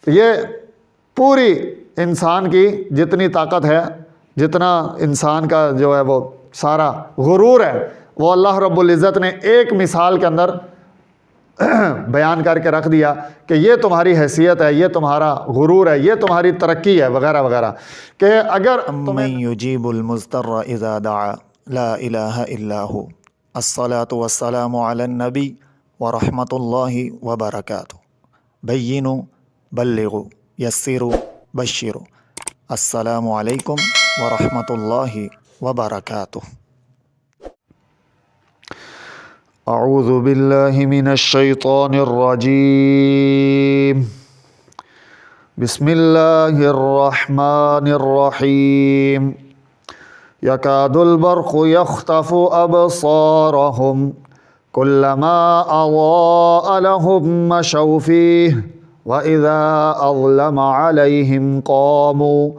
یہ پوری انسان کی جتنی طاقت ہے، جتنا انسان کا جو ہے وہ سارا غرور ہے، وہ اللہ رب العزت نے ایک مثال کے اندر بیان کر کے رکھ دیا کہ یہ تمہاری حیثیت ہے، یہ تمہارا غرور ہے، یہ تمہاری ترقی ہے وغیرہ وغیرہ، کہ اگر من یجیب المضطر اذا دعا لا الہ الا ہو، الصلاۃ والسلام علی النبی ورحمۃ اللہ وبرکاتہ، بینوا بلغوا یسروا بشروا، السلام علیکم ورحمۃ اللہ وبرکاتہ۔ اعوذ باللہ من الشیطان الرجیم، بسم اللہ الرحمن الرحیم، یکاد البرق یخطف ابصارهم کلما اضاء لهم مشوا فیہ واذا اظلم علیہم قاموا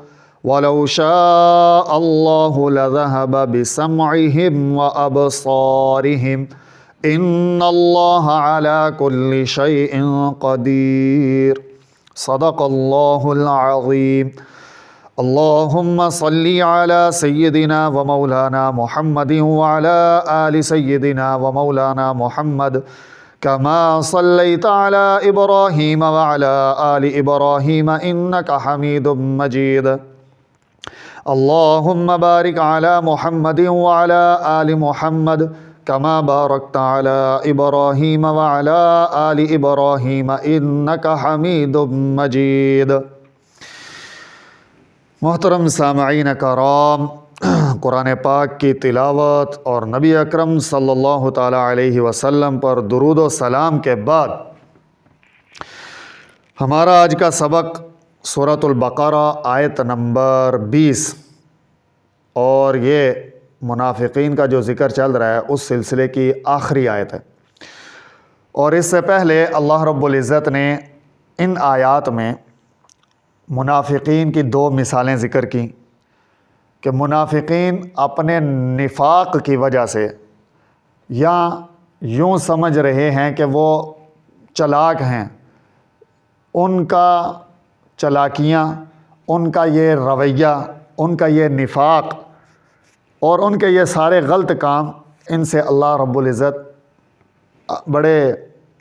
ولو شاء اللہ لذهب بسمعهم وابصارهم ان اللہ علی کل شیء قدیر، صدق اللہ العظیم۔ اللہم صلی علی سیدنا و مولانا محمد وعلی آل سیدنا و مولانا محمد کما صلیت علی ابراہیم وعلی آل ابراہیم انک حمید مجید۔ اللہم بارک علی محمد وعلی آل محمد کما بارکت علی ابراہیم وعلی آل ابراہیم انک حمید مجید۔ محترم سامعین کرام، قرآن پاک کی تلاوت اور نبی اکرم صلی اللہ تعالیٰ علیہ وسلم پر درود و سلام کے بعد ہمارا آج کا سبق سورۃ البقرہ آیت نمبر 20، اور یہ منافقین کا جو ذکر چل رہا ہے اس سلسلے کی آخری آیت ہے۔ اور اس سے پہلے اللہ رب العزت نے ان آیات میں منافقین کی 2 مثالیں ذکر کیں کہ منافقین اپنے نفاق کی وجہ سے، یا یوں سمجھ رہے ہیں کہ وہ چلاک ہیں، ان کا چلاکیاں، ان کا یہ رویہ، ان کا یہ نفاق اور ان کے یہ سارے غلط کام، ان سے اللہ رب العزت بڑے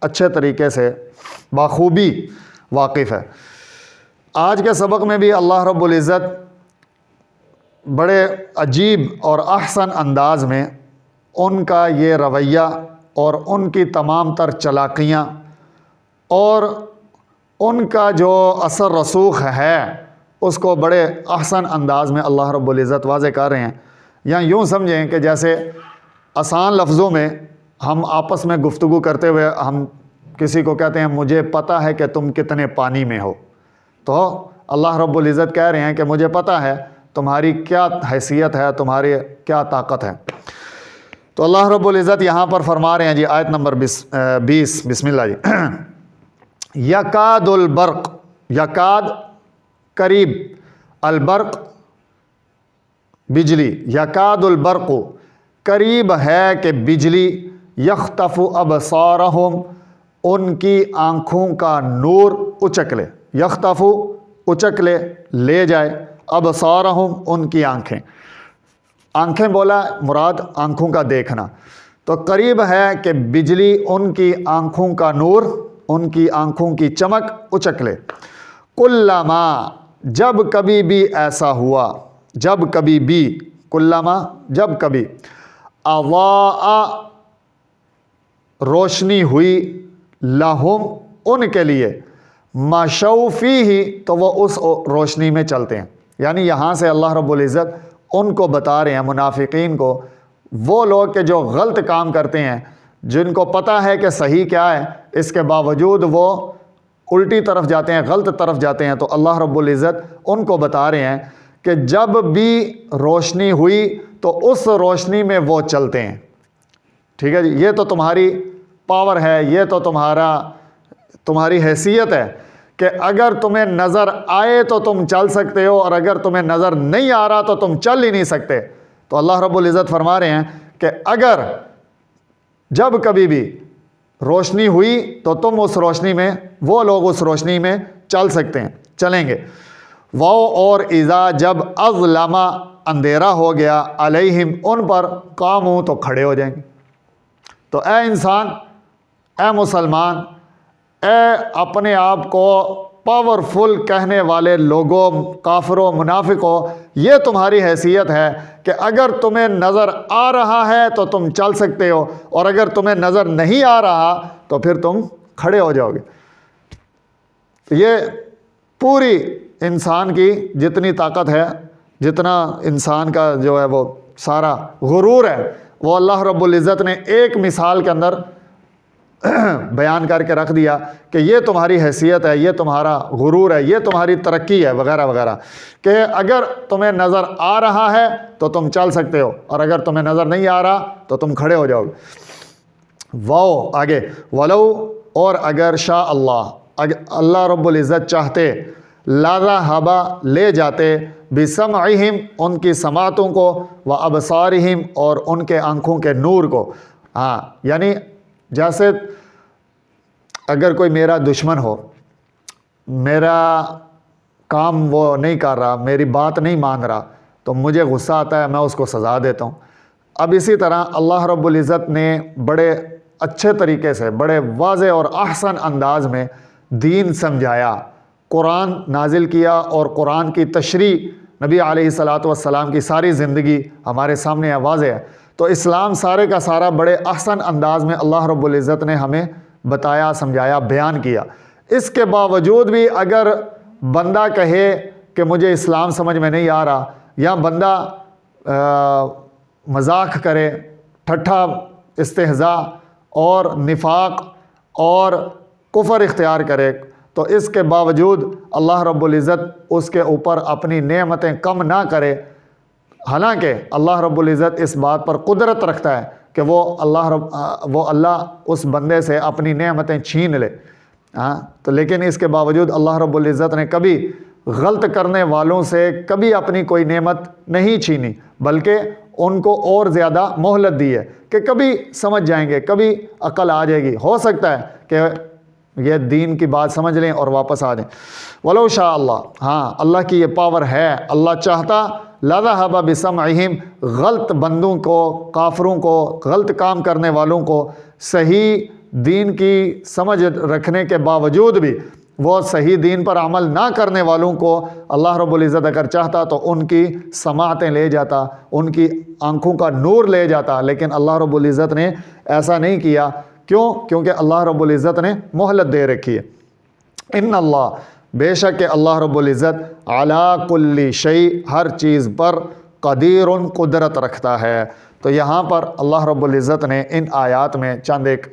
اچھے طریقے سے بخوبی واقف ہے۔ آج کے سبق میں بھی اللہ رب العزت بڑے عجیب اور احسن انداز میں ان کا یہ رویہ اور ان کی تمام تر چلاکیاں اور ان کا جو اثر رسوخ ہے اس کو بڑے احسن انداز میں اللہ رب العزت واضح کر رہے ہیں۔ یا یوں سمجھیں کہ جیسے آسان لفظوں میں ہم آپس میں گفتگو کرتے ہوئے ہم کسی کو کہتے ہیں مجھے پتہ ہے کہ تم کتنے پانی میں ہو، تو اللہ رب العزت کہہ رہے ہیں کہ مجھے پتہ ہے تمہاری کیا حیثیت ہے، تمہاری کیا طاقت ہے۔ تو اللہ رب العزت یہاں پر فرما رہے ہیں جی، آیت نمبر 20، بسم اللہ جی۔ یکاد البرق، یکاد قریب، البرق بجلی، یکاد البرق قریب ہے کہ بجلی، یخطف ابصارہم ان کی آنکھوں کا نور اچک لے، یخطف اچک لے، لے جائے، ابصارہم ان کی آنکھیں، آنکھیں بولا مراد آنکھوں کا دیکھنا، تو قریب ہے کہ بجلی ان کی آنکھوں کا نور، ان کی آنکھوں کی چمک اچک لے۔ کلما، جب کبھی بھی ایسا ہوا، جب کبھی بھی، کلما جب کبھی، اضاء روشنی ہوئی، لہم ان کے لیے، مشوا فیہ تو وہ اس روشنی میں چلتے ہیں۔ یعنی یہاں سے اللہ رب العزت ان کو بتا رہے ہیں، منافقین کو، وہ لوگ کہ جو غلط کام کرتے ہیں، جن کو پتہ ہے کہ صحیح کیا ہے، اس کے باوجود وہ الٹی طرف جاتے ہیں، غلط طرف جاتے ہیں، تو اللہ رب العزت ان کو بتا رہے ہیں کہ جب بھی روشنی ہوئی تو اس روشنی میں وہ چلتے ہیں۔ ٹھیک ہے جی، یہ تو تمہاری پاور ہے، یہ تو تمہاری حیثیت ہے کہ اگر تمہیں نظر آئے تو تم چل سکتے ہو، اور اگر تمہیں نظر نہیں آ رہا تو تم چل ہی نہیں سکتے۔ تو اللہ رب العزت فرما رہے ہیں کہ اگر جب کبھی بھی روشنی ہوئی تو تم اس روشنی میں، وہ لوگ اس روشنی میں چل سکتے ہیں، چلیں گے۔ وہ اور اذا جب اظلم اندھیرا ہو گیا علیہم ان پر قاموا تو کھڑے ہو جائیں گے۔ تو اے انسان، اے مسلمان، اے اپنے آپ کو پاورفل کہنے والے لوگوں، کافروں، منافقوں، یہ تمہاری حیثیت ہے کہ اگر تمہیں نظر آ رہا ہے تو تم چل سکتے ہو، اور اگر تمہیں نظر نہیں آ رہا تو پھر تم کھڑے ہو جاؤ گے۔ یہ پوری انسان کی جتنی طاقت ہے، جتنا انسان کا جو ہے وہ سارا غرور ہے، وہ اللہ رب العزت نے ایک مثال کے اندر بیان کر کے رکھ دیا کہ یہ تمہاری حیثیت ہے، یہ تمہارا غرور ہے، یہ تمہاری ترقی ہے، وغیرہ وغیرہ، کہ اگر تمہیں نظر آ رہا ہے تو تم چل سکتے ہو، اور اگر تمہیں نظر نہیں آ رہا تو تم کھڑے ہو جاؤ گے۔ واؤ آگے، ولو اور اگر شاء اللہ رب العزت چاہتے، لذہب لے جاتے، بسمعہم ان کی سماعتوں کو، وابصارہم اور ان کے آنکھوں کے نور کو۔ ہاں، یعنی جیسے اگر کوئی میرا دشمن ہو، میرا کام وہ نہیں کر رہا، میری بات نہیں مان رہا، تو مجھے غصہ آتا ہے، میں اس کو سزا دیتا ہوں۔ اب اسی طرح اللہ رب العزت نے بڑے اچھے طریقے سے، بڑے واضح اور احسن انداز میں دین سمجھایا، قرآن نازل کیا، اور قرآن کی تشریح نبی علیہ الصلاۃ والسلام کی ساری زندگی ہمارے سامنے واضح ہے۔ تو اسلام سارے کا سارا بڑے احسن انداز میں اللہ رب العزت نے ہمیں بتایا، سمجھایا، بیان کیا۔ اس کے باوجود بھی اگر بندہ کہے کہ مجھے اسلام سمجھ میں نہیں آ رہا، یا بندہ مذاق کرے، ٹھٹھا، استہزاء اور نفاق اور کفر اختیار کرے، تو اس کے باوجود اللہ رب العزت اس کے اوپر اپنی نعمتیں کم نہ کرے۔ حالانکہ اللہ رب العزت اس بات پر قدرت رکھتا ہے کہ وہ اللہ اس بندے سے اپنی نعمتیں چھین لے، تو لیکن اس کے باوجود اللہ رب العزت نے کبھی غلط کرنے والوں سے کبھی اپنی کوئی نعمت نہیں چھینی، بلکہ ان کو اور زیادہ مہلت دی ہے کہ کبھی سمجھ جائیں گے، کبھی عقل آ جائے گی، ہو سکتا ہے کہ یہ دین کی بات سمجھ لیں اور واپس آ جائیں۔ ولو شاء اللہ، ہاں اللہ کی یہ پاور ہے، اللہ چاہتا، لذہب بسمعہم، غلط بندوں کو، کافروں کو، غلط کام کرنے والوں کو، صحیح دین کی سمجھ رکھنے کے باوجود بھی وہ صحیح دین پر عمل نہ کرنے والوں کو اللہ رب العزت اگر چاہتا تو ان کی سماعتیں لے جاتا، ان کی آنکھوں کا نور لے جاتا، لیکن اللہ رب العزت نے ایسا نہیں کیا۔ کیوں؟ کیونکہ اللہ رب العزت نے مہلت دے رکھی ہے۔ ان اللہ، بے شک کہ اللہ رب العزت علی کل شیء، ہر چیز پر، قدیر، قدرت رکھتا ہے۔ تو یہاں پر اللہ رب العزت نے ان آیات میں چند ایک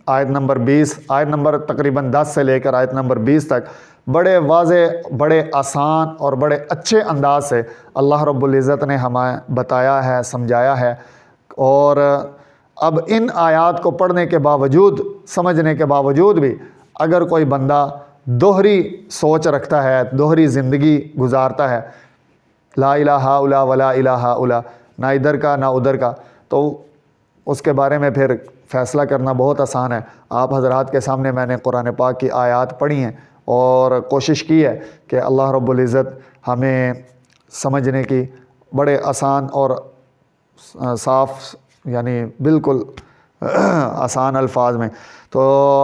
آیت نمبر 20، آیت نمبر تقریباً 10 سے لے کر آیت نمبر 20 تک بڑے واضح، بڑے آسان اور بڑے اچھے انداز سے اللہ رب العزت نے ہمیں بتایا ہے، سمجھایا ہے۔ اور اب ان آیات کو پڑھنے کے باوجود، سمجھنے کے باوجود بھی اگر کوئی بندہ دوہری سوچ رکھتا ہے، دوہری زندگی گزارتا ہے، لا الہ الا ولا الہ الا، نہ ادھر کا نہ ادھر کا، تو اس کے بارے میں پھر فیصلہ کرنا بہت آسان ہے۔ آپ حضرات کے سامنے میں نے قرآن پاک کی آیات پڑھی ہیں اور کوشش کی ہے کہ اللہ رب العزت ہمیں سمجھنے کی بڑے آسان اور صاف، یعنی بالکل آسان الفاظ میں، تو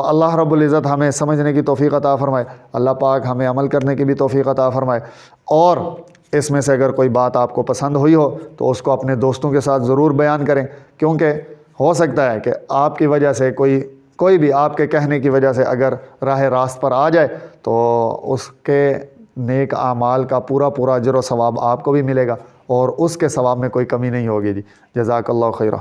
اللہ رب العزت ہمیں سمجھنے کی توفیق عطا فرمائے، اللہ پاک ہمیں عمل کرنے کی بھی توفیق عطا فرمائے۔ اور اس میں سے اگر کوئی بات آپ کو پسند ہوئی ہو تو اس کو اپنے دوستوں کے ساتھ ضرور بیان کریں، کیونکہ ہو سکتا ہے کہ آپ کی وجہ سے کوئی بھی آپ کے کہنے کی وجہ سے اگر راہ راست پر آ جائے تو اس کے نیک اعمال کا پورا اجر و ثواب آپ کو بھی ملے گا، اور اس کے ثواب میں کوئی کمی نہیں ہوگی۔ جی جزاک اللہ خیرہ۔